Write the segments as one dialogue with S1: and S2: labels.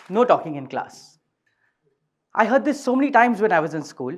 S1: No talking in class. I heard this so many times when I was in school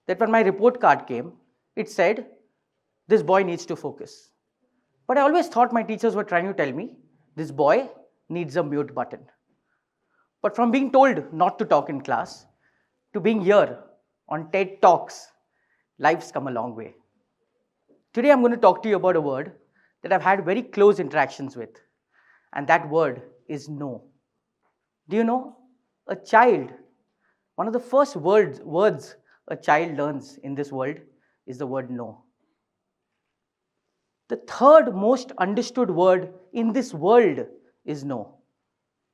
S1: that when my report card came, it said, this boy needs to focus. But I always thought my teachers were trying to tell me, this boy needs a mute button. But from being told not to talk in class to being here on TED Talks, life's come a long way. Today I'm going to talk to you about a word that I've had very close interactions with, and that word is no. Do you know, a child, one of the first words a child learns in this world is the word no. The third most understood word in this world is no.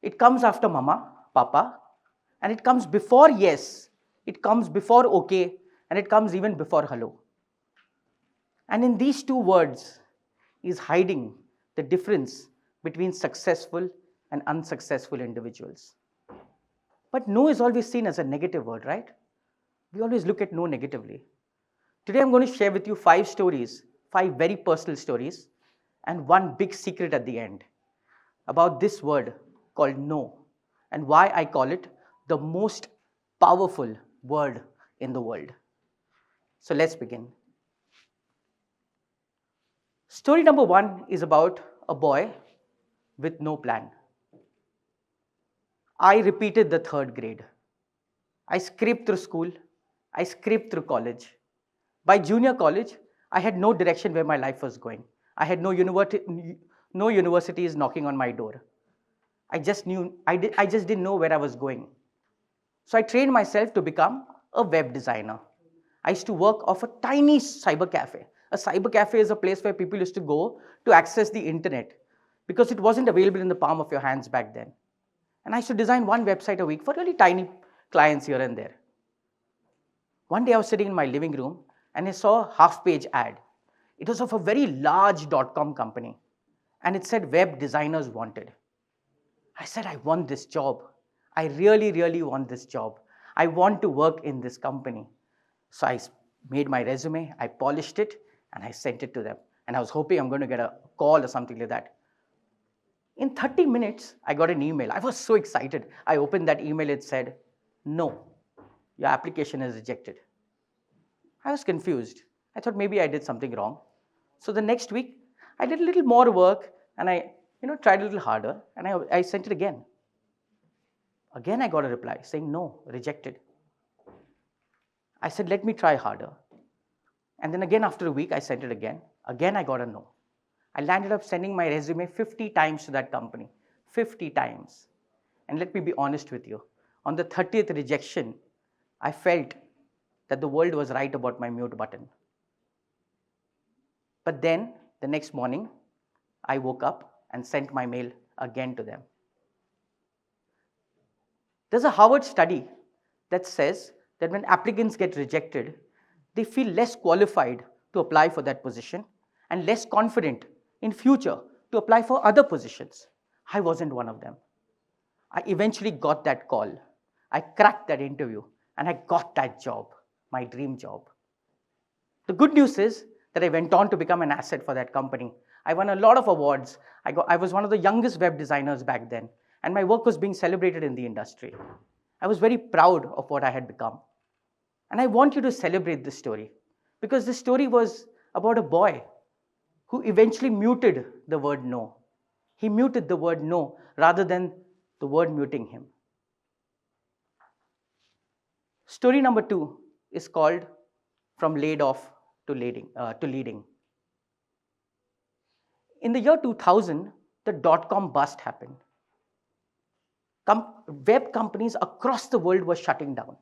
S1: It comes after mama, papa, and it comes before yes, it comes before okay, and it comes even before hello. And in these two words is hiding the difference between successful and unsuccessful individuals. But no is always seen as a negative word, right? We always look at no negatively. Today I'm going to share with you 5 stories, 5 very personal stories, and one big secret at the end about this word called no and why I call it the most powerful word in the world. So let's begin. Story number 1 is about a boy with no plan. I repeated the 3rd grade. I scraped through school. I scraped through college. By junior college, I had no direction where my life was going. I had no universities knocking on my door. I just didn't know where I was going. So I trained myself to become a web designer. I used to work off a tiny cyber cafe. A cyber cafe is a place where people used to go to access the internet because it wasn't available in the palm of your hands back then. And I used to design one website a week for really tiny clients here and there. One day I was sitting in my living room and I saw a half-page ad. It was of a very large .com company and it said web designers wanted. I said, I want this job. I really, really want this job. I want to work in this company. So I made my resume, I polished it, and I sent it to them. And I was hoping I'm going to get a call or something like that. In 30 minutes, I got an email. I was so excited. I opened that email. It said, no, your application is rejected. I was confused. I thought maybe I did something wrong. So the next week, I did a little more work and I tried a little harder and I sent it again. Again, I got a reply saying, no, rejected. I said, let me try harder. And then again, after a week, I sent it again. Again, I got a no. I landed up sending my resume 50 times to that company, 50 times. And let me be honest with you. On the 30th rejection, I felt that the world was right about my mute button. But then, the next morning, I woke up and sent my mail again to them. There's a Harvard study that says that when applicants get rejected, they feel less qualified to apply for that position and less confident in future to apply for other positions. I wasn't one of them. I eventually got that call. I cracked that interview and I got that job, my dream job. The good news is that I went on to become an asset for that company. I won a lot of awards. I was one of the youngest web designers back then, and my work was being celebrated in the industry. I was very proud of what I had become. And I want you to celebrate this story because this story was about a boy who eventually muted the word no. He muted the word no rather than the word muting him. Story number 2 is called From Laid Off to Leading. In the year 2000, the .com bust happened. Web companies across the world were shutting down.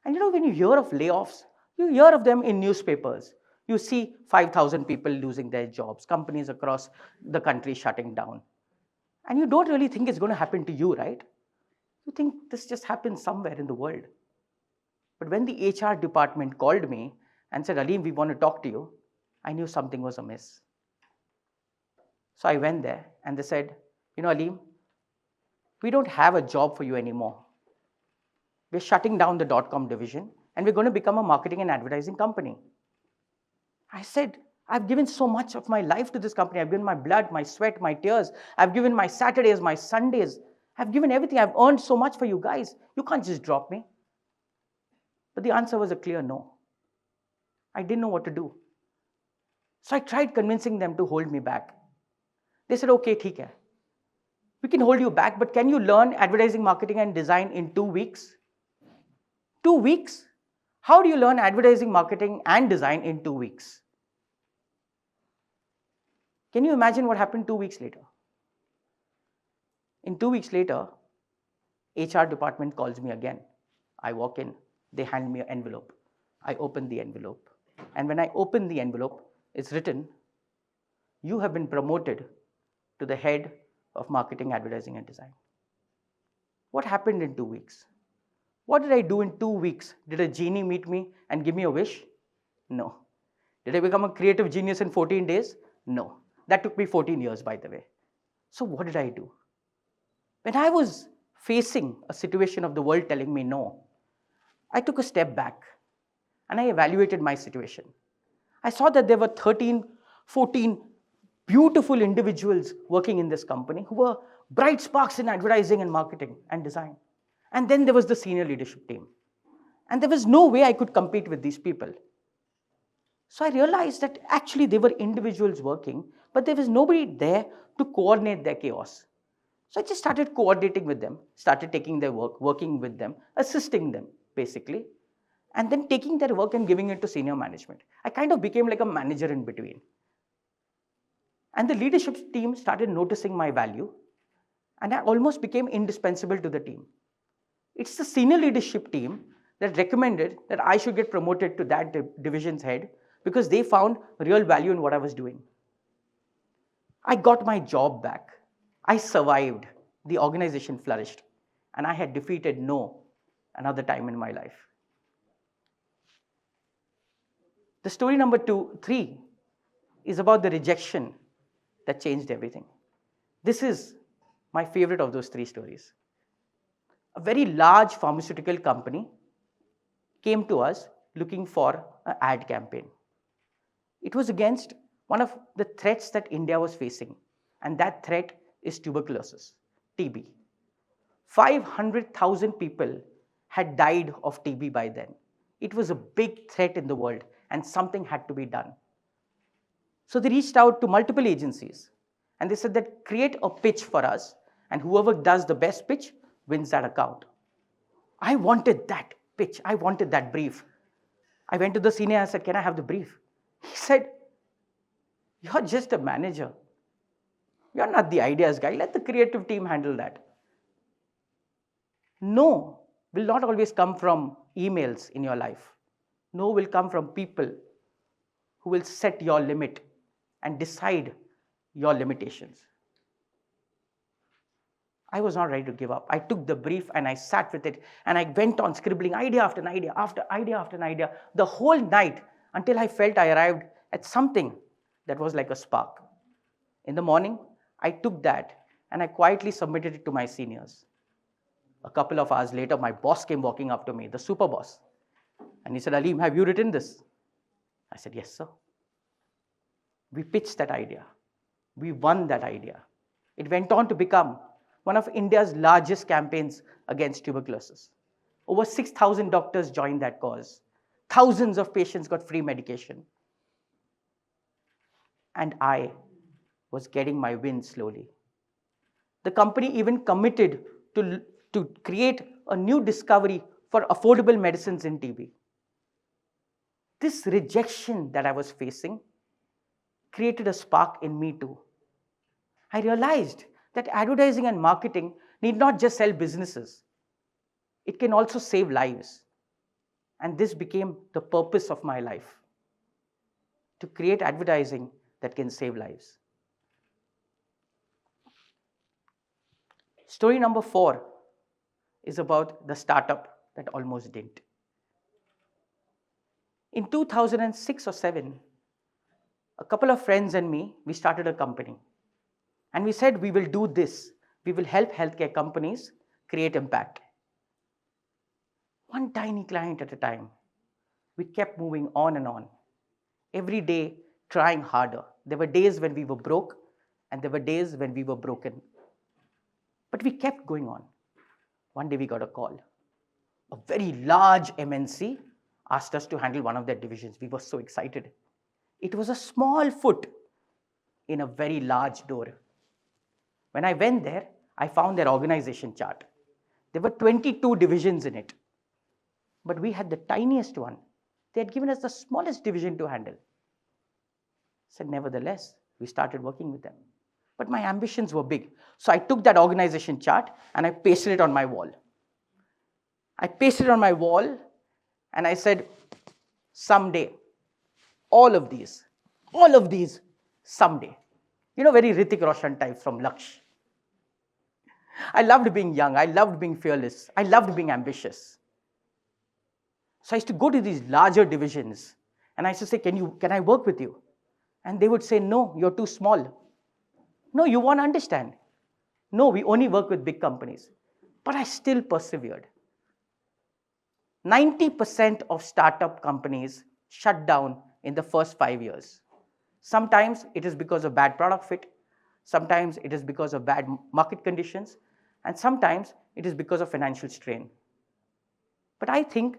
S1: And when you hear of layoffs, you hear of them in newspapers. You see 5,000 people losing their jobs, companies across the country shutting down. And you don't really think it's going to happen to you, right? You think this just happens somewhere in the world. But when the HR department called me and said, Aleem, we want to talk to you, I knew something was amiss. So I went there and they said, Aleem, we don't have a job for you anymore. We're shutting down the .com division and we're going to become a marketing and advertising company. I said, I've given so much of my life to this company. I've given my blood, my sweat, my tears. I've given my Saturdays, my Sundays. I've given everything. I've earned so much for you guys. You can't just drop me. But the answer was a clear no. I didn't know what to do. So I tried convincing them to hold me back. They said, okay, theek hai. We can hold you back, but can you learn advertising, marketing, and design in 2 weeks? 2 weeks? How do you learn advertising, marketing, and design in 2 weeks? Can you imagine what happened 2 weeks later? In 2 weeks later, HR department calls me again. I walk in, they hand me an envelope. I open the envelope. And when I open the envelope, it's written, you have been promoted to the head of marketing, advertising, and design. What happened in 2 weeks? What did I do in 2 weeks? Did a genie meet me and give me a wish? No. Did I become a creative genius in 14 days? No. That took me 14 years, by the way. So what did I do? When I was facing a situation of the world telling me no, I took a step back and I evaluated my situation. I saw that there were 13, 14 beautiful individuals working in this company who were bright sparks in advertising and marketing and design. And then there was the senior leadership team. And there was no way I could compete with these people. So I realized that actually they were individuals working, but there was nobody there to coordinate their chaos. So I just started coordinating with them, started taking their work, working with them, assisting them basically, and then taking their work and giving it to senior management. I kind of became like a manager in between. And the leadership team started noticing my value, and I almost became indispensable to the team. It's the senior leadership team that recommended that I should get promoted to that division's head because they found real value in what I was doing. I got my job back. I survived. The organization flourished. And I had defeated no another time in my life. The story number 3 is about the rejection that changed everything. This is my favorite of those 3 stories. A very large pharmaceutical company came to us looking for an ad campaign. It was against one of the threats that India was facing, and that threat is tuberculosis, TB. 500,000 people had died of TB by then. It was a big threat in the world, and something had to be done. So they reached out to multiple agencies, and they said that create a pitch for us, and whoever does the best pitch wins that account. I wanted that pitch. I wanted that brief. I went to the senior and said, can I have the brief? He said, you're just a manager. You're not the ideas guy. Let the creative team handle that. No will not always come from emails in your life. No will come from people who will set your limit and decide your limitations. I was not ready to give up. I took the brief and I sat with it and I went on scribbling idea after an idea, after idea after an idea, the whole night until I felt I arrived at something that was like a spark. In the morning, I took that and I quietly submitted it to my seniors. A couple of hours later, my boss came walking up to me, the super boss. And he said, Aleem, have you written this? I said, yes, sir. We pitched that idea. We won that idea. It went on to become one of India's largest campaigns against tuberculosis. Over 6,000 doctors joined that cause. Thousands of patients got free medication. And I was getting my win slowly. The company even committed to create a new discovery for affordable medicines in TB. This rejection that I was facing created a spark in me too. I realized that advertising and marketing need not just sell businesses. It can also save lives. And this became the purpose of my life, to create advertising that can save lives. Story number 4 is about the startup that almost didn't. In 2006 or 7, a couple of friends and me, we started a company. And we said, we will do this. We will help healthcare companies create impact. One tiny client at a time. We kept moving on and on. Every day, trying harder. There were days when we were broke, and there were days when we were broken. But we kept going on. One day we got a call. A very large MNC asked us to handle one of their divisions. We were so excited. It was a small foot in a very large door. When I went there, I found their organization chart. There were 22 divisions in it. But we had the tiniest one. They had given us the smallest division to handle. So nevertheless, we started working with them. But my ambitions were big. So I took that organization chart and I pasted it on my wall. I pasted it on my wall and I said, someday, all of these, someday. Very Hrithik Roshan type from Laksh. I loved being young. I loved being fearless. I loved being ambitious. So I used to go to these larger divisions and I used to say, can I work with you? And they would say, no, you're too small. No, you won't understand. No, we only work with big companies. But I still persevered. 90% of startup companies shut down in the first 5 years. Sometimes it is because of bad product fit. Sometimes it is because of bad market conditions. And sometimes it is because of financial strain. But I think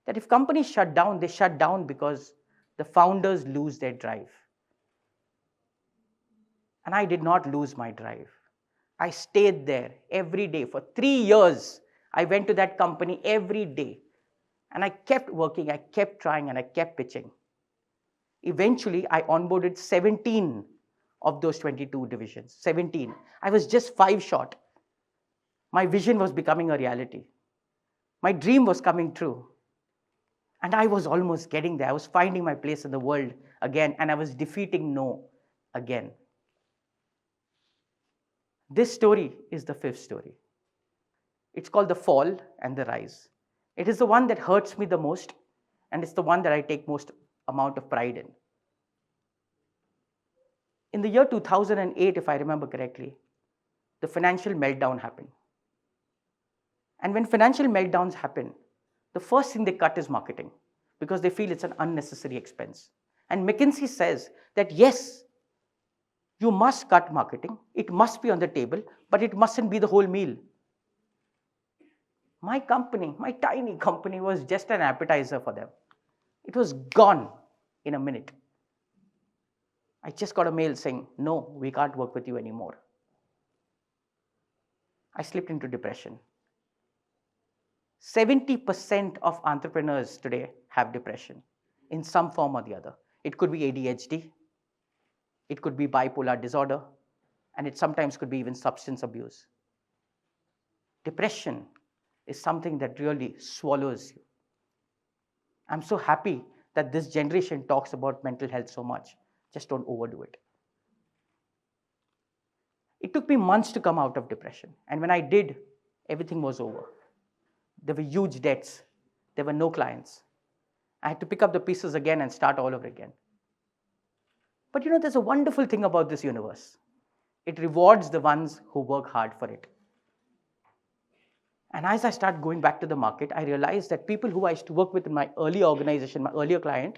S1: that if companies shut down, they shut down because the founders lose their drive. And I did not lose my drive. I stayed there every day. For 3 years, I went to that company every day. And I kept working, I kept trying, and I kept pitching. Eventually, I onboarded 17 of those 22 divisions. 17. I was just 5 short. My vision was becoming a reality. My dream was coming true. And I was almost getting there. I was finding my place in the world again, and I was defeating no again. This story is the 5th story. It's called The Fall and the Rise. It is the one that hurts me the most, and it's the one that I take most amount of pride in. In the year 2008, if I remember correctly, the financial meltdown happened. And when financial meltdowns happen, the first thing they cut is marketing because they feel it's an unnecessary expense. And McKinsey says that yes, you must cut marketing. It must be on the table, but it mustn't be the whole meal. My company, my tiny company, was just an appetizer for them. It was gone in a minute. I just got a mail saying, no, we can't work with you anymore. I slipped into depression. 70% of entrepreneurs today have depression in some form or the other. It could be ADHD, it could be bipolar disorder, and it sometimes could be even substance abuse. Depression is something that really swallows you. I'm so happy that this generation talks about mental health so much. Just don't overdo it. It took me months to come out of depression. And when I did, everything was over. There were huge debts. There were no clients. I had to pick up the pieces again and start all over again. But there's a wonderful thing about this universe. It rewards the ones who work hard for it. And as I start going back to the market, I realized that people who I used to work with in my earlier organization, my earlier client,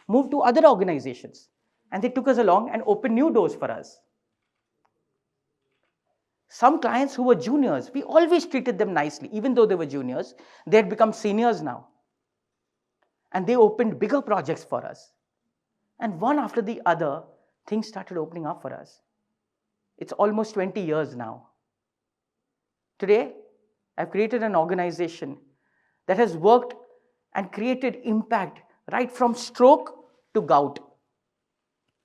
S1: moved to other organizations. And they took us along and opened new doors for us. Some clients who were juniors, we always treated them nicely. Even though they were juniors, they had become seniors now. And they opened bigger projects for us. And one after the other, things started opening up for us. It's almost 20 years now. Today, I've created an organization that has worked and created impact right from stroke to gout,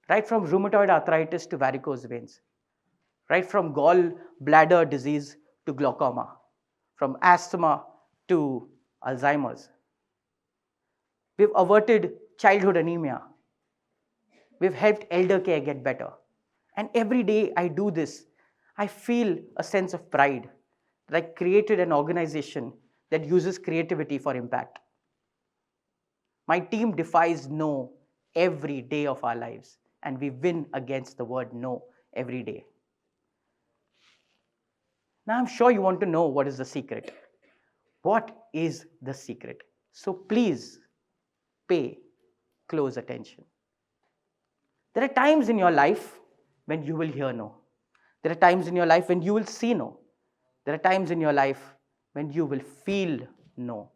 S1: right from rheumatoid arthritis to varicose veins, right from gallbladder disease to glaucoma, from asthma to Alzheimer's. We've averted childhood anemia. We've helped elder care get better. And every day I do this, I feel a sense of pride that I created an organization that uses creativity for impact. My team defies no every day of our lives, and we win against the word no every day. Now I'm sure you want to know what is the secret. What is the secret? So please pay close attention. There are times in your life when you will hear no. There are times in your life when you will see no. There are times in your life when you will feel no.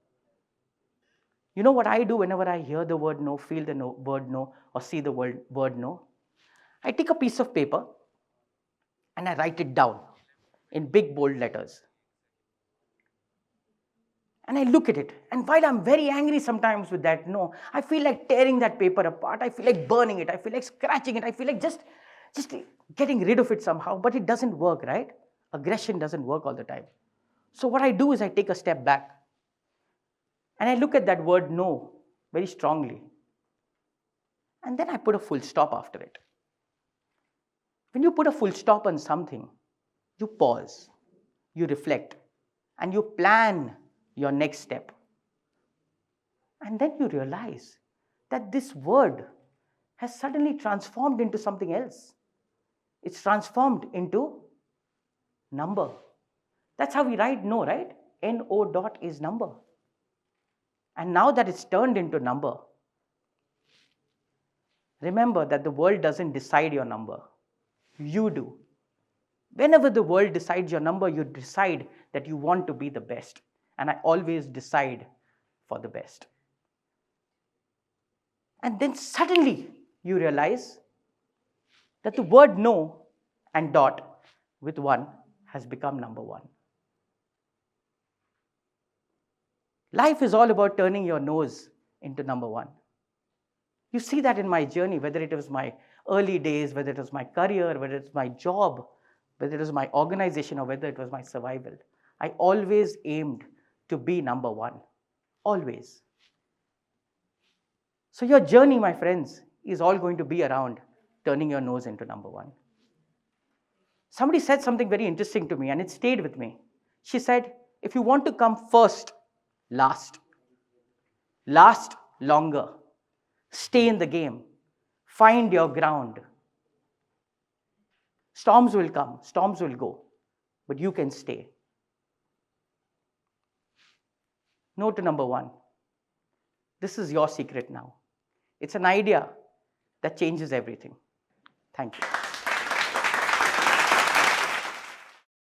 S1: You know what I do whenever I hear the word no, feel the word no, or see the word no? I take a piece of paper and I write it down in big bold letters. And I look at it. And while I'm very angry sometimes with that no, I feel like tearing that paper apart. I feel like burning it. I feel like scratching it. I feel like just getting rid of it somehow. But it doesn't work, right? Aggression doesn't work all the time. So what I do is I take a step back. And I look at that word no very strongly. And then I put a full stop after it. When you put a full stop on something, you pause, you reflect, and you plan your next step. And then you realize that this word has suddenly transformed into something else. It's transformed into number. That's how we write no, right? N-O dot is number. And now that it's turned into number, remember that the world doesn't decide your number. You do. Whenever the world decides your number, you decide that you want to be the best. And I always decide for the best. And then suddenly you realize that the word no and dot with one has become number one. Life is all about turning your no's into number one. You see that in my journey, whether it was my early days, whether it was my career, whether it's my job, whether it was my organization, or whether it was my survival. I always aimed to be number one. Always. So your journey, my friends, is all going to be around turning your nose into number one. Somebody said something very interesting to me, and it stayed with me. She said, if you want to come first, last longer, stay in the game, find your ground. Storms will come, storms will go, but you can stay. No to number one. This is your secret now. It's an idea that changes everything. Thank you.